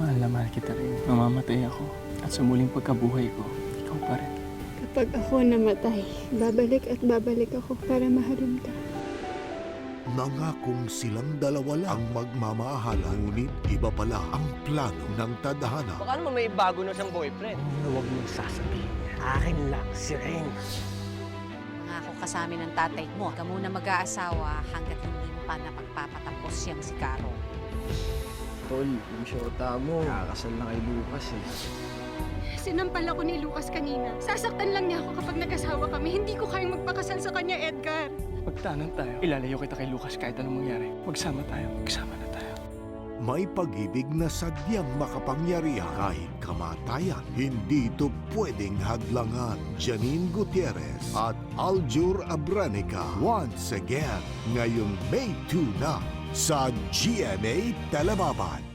Mahal na mahal kita rin. Mamamatay ako. At sa muling pagkabuhay ko, ikaw pa rin. Kapag ako namatay, babalik at babalik ako para mahalin ka. Nangakong silang dalawa lang ang magmamahalan, ngunit iba pala ang plano ng tadhana. Baka naman may bago na siyang boyfriend. Huwag mong sasabihin. Akin lang si Ren. Nangako ka sa amin ng tatay mo. Ka muna mag-aasawa hanggat hindi mo pa napagpapatapos siyang si Caro. Tol, yung shota mo, nakakasal na kay Lucas eh. Sinampal ako ni Lucas kanina. Sasaktan lang niya ako kapag nag-asawa kami. Hindi ko kayang magpakasal sa kanya, Edgar. Pagtanan tayo, ilalayo kita kay Lucas kahit anong mangyari. Magsama tayo, magsama na tayo. May pag-ibig na sadyang makapangyarihan kahit kamatayan. Hindi ito pwedeng hadlangan. Janine Gutierrez at Aljur Abranica once again ngayong May 2 na sa GMA Telebabad.